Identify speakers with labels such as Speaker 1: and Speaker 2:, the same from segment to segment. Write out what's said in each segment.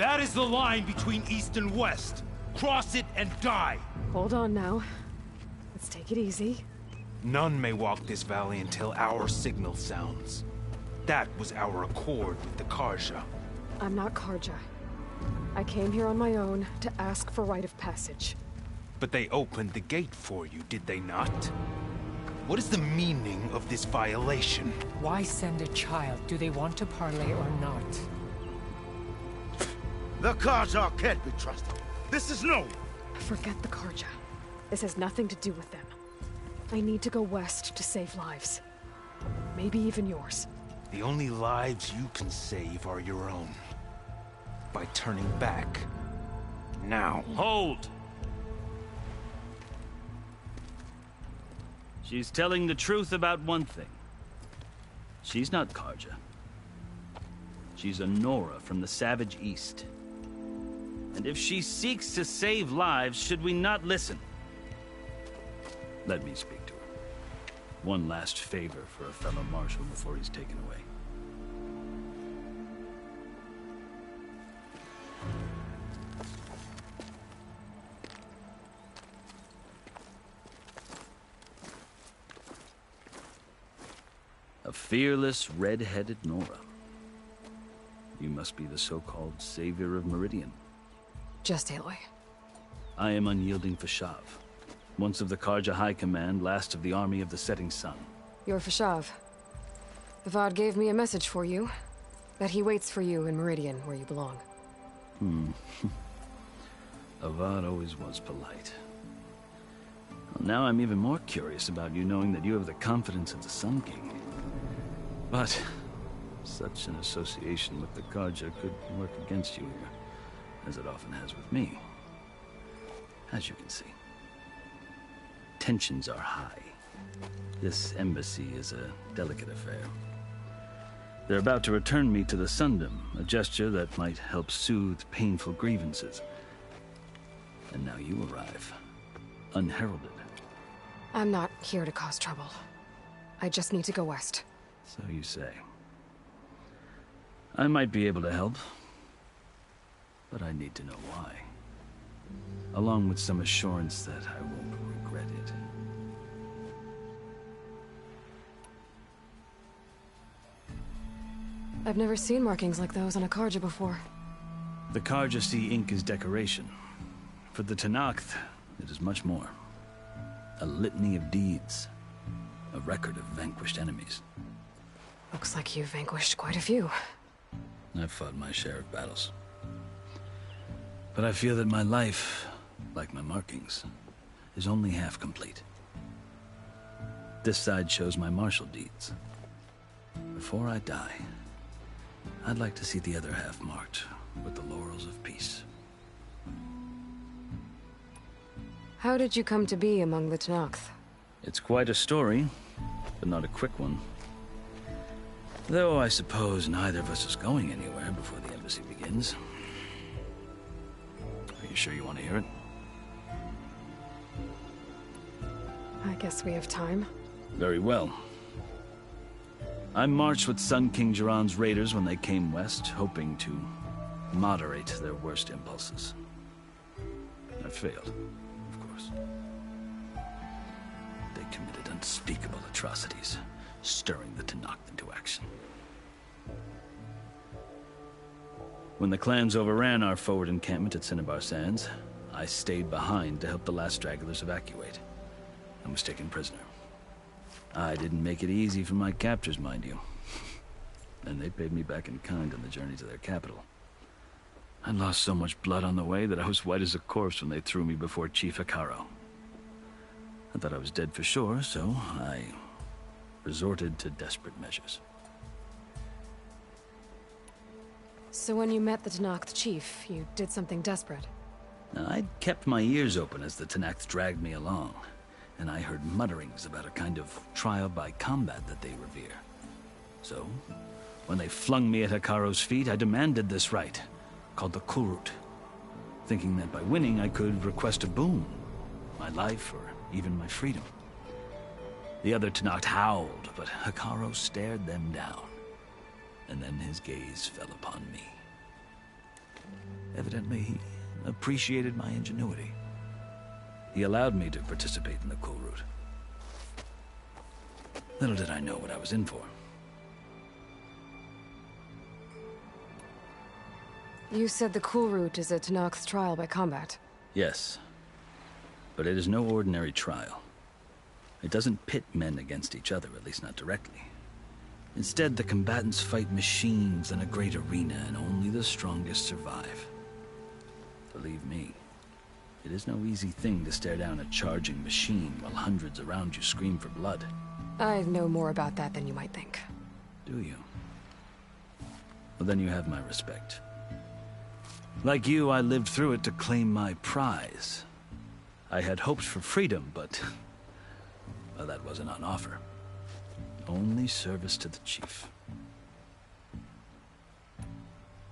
Speaker 1: That is the line between East and West. Cross it and die.
Speaker 2: Hold on now. Let's take it easy.
Speaker 1: None may walk this valley until our signal sounds. That was our accord with the Carja.
Speaker 2: I'm not Carja. I came here on my own to ask for rite of passage.
Speaker 1: But they opened the gate for you, did they not? What is the meaning of this violation?
Speaker 3: Why send a child? Do they want to parley or not?
Speaker 4: The Carja can't be trusted. This is no.
Speaker 2: Forget the Carja. This has nothing to do with them. I need to go west to save lives. Maybe even yours.
Speaker 1: The only lives you can save are your own. By turning back. Now.
Speaker 5: Hold! She's telling the truth about one thing. She's not Carja. She's a Nora from the Savage East. And if she seeks to save lives, should we not listen? Let me speak to her. One last favor for a fellow marshal before he's taken away. A fearless, red-headed Nora. You must be the so-called savior of Meridian.
Speaker 2: Just Aloy.
Speaker 5: I am Unyielding Fashav, once of the Carja High Command, last of the army of the Setting Sun.
Speaker 2: You're Fashav. Avad gave me a message for you. That he waits for you in Meridian, where you belong.
Speaker 5: Avad always was polite. Well, now I'm even more curious about you knowing that you have the confidence of the Sun King. But such an association with the Carja could work against you here, as it often has with me. As you can see, tensions are high. This embassy is a delicate affair. They're about to return me to the Sundom, a gesture that might help soothe painful grievances. And now you arrive, unheralded.
Speaker 2: I'm not here to cause trouble. I just need to go west.
Speaker 5: So you say. I might be able to help, but I need to know why. Along with some assurance that I won't regret it.
Speaker 2: I've never seen markings like those on a Carja before.
Speaker 5: The Carja see ink as decoration. For the Tenakth, it is much more. A litany of deeds. A record of vanquished enemies.
Speaker 2: Looks like you've vanquished quite a few.
Speaker 5: I've fought my share of battles. But I feel that my life, like my markings, is only half complete. This side shows my martial deeds. Before I die, I'd like to see the other half marked with the laurels of peace.
Speaker 2: How did you come to be among the Tenakth?
Speaker 5: It's quite a story, but not a quick one. Though I suppose neither of us is going anywhere before the embassy begins. Are you sure you want to hear it?
Speaker 2: I guess we have time.
Speaker 5: Very well. I marched with Sun King Jiran's raiders when they came west, hoping to moderate their worst impulses. I failed, of course. They committed unspeakable atrocities, stirring the Tenakth into action. When the clans overran our forward encampment at Cinnabar Sands, I stayed behind to help the last stragglers evacuate, and was taken prisoner. I didn't make it easy for my captors, mind you. And they paid me back in kind on the journey to their capital. I lost so much blood on the way that I was white as a corpse when they threw me before Chief Hekarro. I thought I was dead for sure, so I resorted to desperate measures.
Speaker 2: So when you met the Tenakth chief, you did something desperate?
Speaker 5: Now, I'd kept my ears open as the Tenakth dragged me along, and I heard mutterings about a kind of trial by combat that they revere. So, when they flung me at Hekarro's feet, I demanded this right, called the Kulrut, thinking that by winning I could request a boon, my life or even my freedom. The other Tenakth howled, but Hekarro stared them down, and then his gaze fell upon me. Evidently, he appreciated my ingenuity. He allowed me to participate in the Cool Route. Little did I know what I was in for.
Speaker 2: You said the Cool Route is a Tenakth's trial by combat.
Speaker 5: Yes, but it is no ordinary trial. It doesn't pit men against each other, at least not directly. Instead, the combatants fight machines in a great arena, and only the strongest survive. Believe me, it is no easy thing to stare down a charging machine while hundreds around you scream for blood.
Speaker 2: I know more about that than you might think.
Speaker 5: Do you? Well, then you have my respect. Like you, I lived through it to claim my prize. I had hoped for freedom, but... well, that wasn't on offer. Only service to the chief.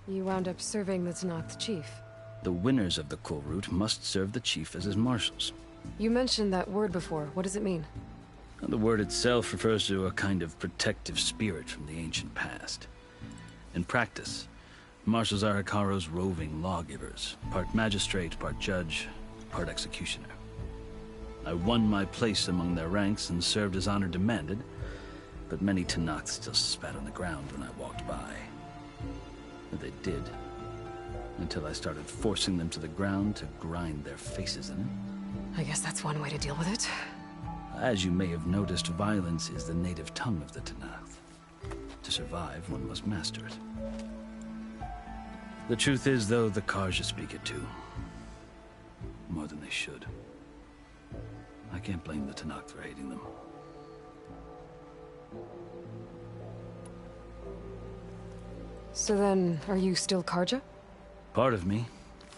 Speaker 2: You wound up serving the Tenakth chief.
Speaker 5: The winners of the Cool Route must serve the chief as his marshals.
Speaker 2: You mentioned that word before. What does it mean?
Speaker 5: The word itself refers to a kind of protective spirit from the ancient past. In practice, marshals are Hekarro's roving lawgivers, part magistrate, part judge, part executioner. I won my place among their ranks and served as honor demanded, but many Tenakths still spat on the ground when I walked by. But they did, until I started forcing them to the ground to grind their faces in it.
Speaker 2: I guess that's one way to deal with it.
Speaker 5: As you may have noticed, violence is the native tongue of the Tenakth. To survive, one must master it. The truth is, though, the Carja speak it too. More than they should. I can't blame the Tenakth for hating them.
Speaker 2: So then, are you still Carja?
Speaker 5: Part of me,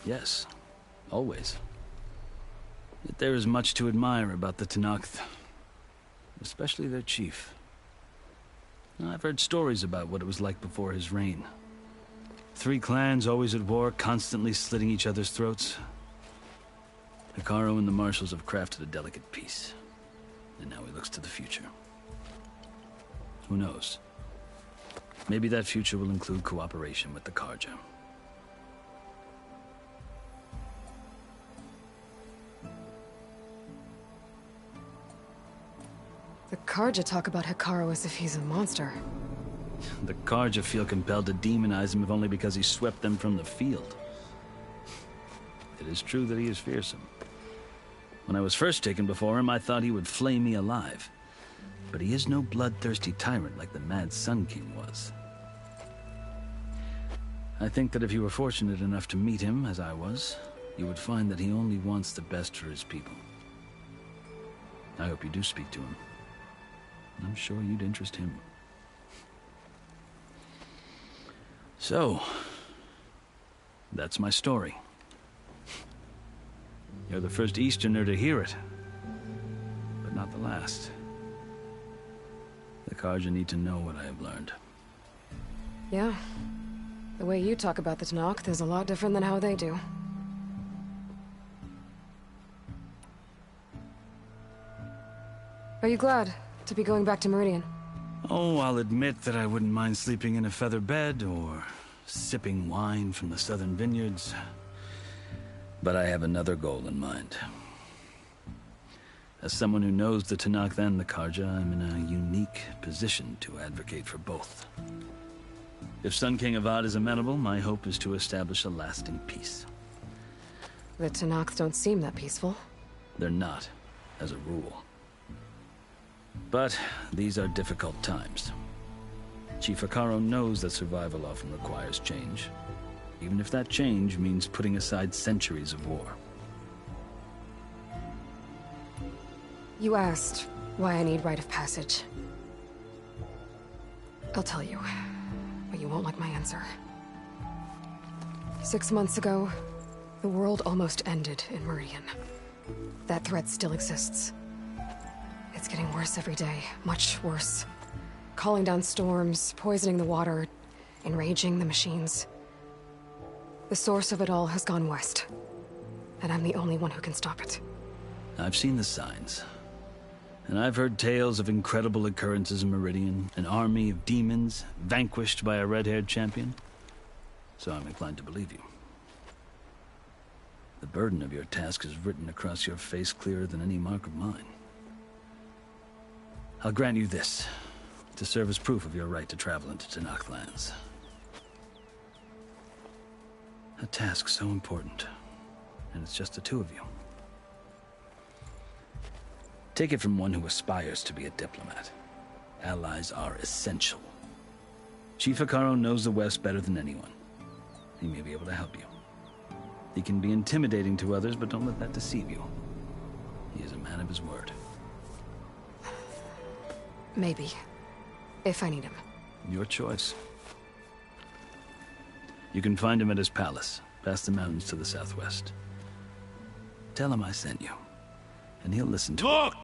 Speaker 5: yes. Always. Yet there is much to admire about the Tenakth. Especially their chief. I've heard stories about what it was like before his reign. 3 clans always at war, constantly slitting each other's throats. Hekarro and the marshals have crafted a delicate peace. And now he looks to the future. Who knows? Maybe that future will include cooperation with the Carja.
Speaker 2: The Carja talk about Hekarro as if he's a monster.
Speaker 5: The Carja feel compelled to demonize him if only because he swept them from the field. It is true that he is fearsome. When I was first taken before him, I thought he would flay me alive. But he is no bloodthirsty tyrant like the Mad Sun King was. I think that if you were fortunate enough to meet him, as I was, you would find that he only wants the best for his people. I hope you do speak to him. I'm sure you'd interest him. So, that's my story. You're the first Easterner to hear it, but not the last. The Carja need to know what I have learned.
Speaker 2: Yeah. The way you talk about the Tenakth is a lot different than how they do. Are you glad to be going back to Meridian?
Speaker 5: Oh, I'll admit that I wouldn't mind sleeping in a feather bed or sipping wine from the southern vineyards. But I have another goal in mind. As someone who knows the Tenakth and the Carja, I'm in a unique position to advocate for both. If Sun King Avad is amenable, my hope is to establish a lasting peace.
Speaker 2: The Tenakth don't seem that peaceful.
Speaker 5: They're not, as a rule. But these are difficult times. Chief Hekarro knows that survival often requires change, even if that change means putting aside centuries of war.
Speaker 2: You asked why I need rite of passage. I'll tell you, but you won't like my answer. 6 months ago, the world almost ended in Meridian. That threat still exists. It's getting worse every day, much worse. Calling down storms, poisoning the water, enraging the machines. The source of it all has gone west, and I'm the only one who can stop it.
Speaker 5: I've seen the signs. And I've heard tales of incredible occurrences in Meridian, an army of demons vanquished by a red-haired champion. So I'm inclined to believe you. The burden of your task is written across your face clearer than any mark of mine. I'll grant you this, to serve as proof of your right to travel into Tenakth lands. A task so important, and it's just the two of you. Take it from one who aspires to be a diplomat. Allies are essential. Chief Hekarro knows the West better than anyone. He may be able to help you. He can be intimidating to others, but don't let that deceive you. He is a man of his word.
Speaker 2: Maybe. If I need him.
Speaker 5: Your choice. You can find him at his palace, past the mountains to the southwest. Tell him I sent you, and he'll listen to it.
Speaker 4: Look!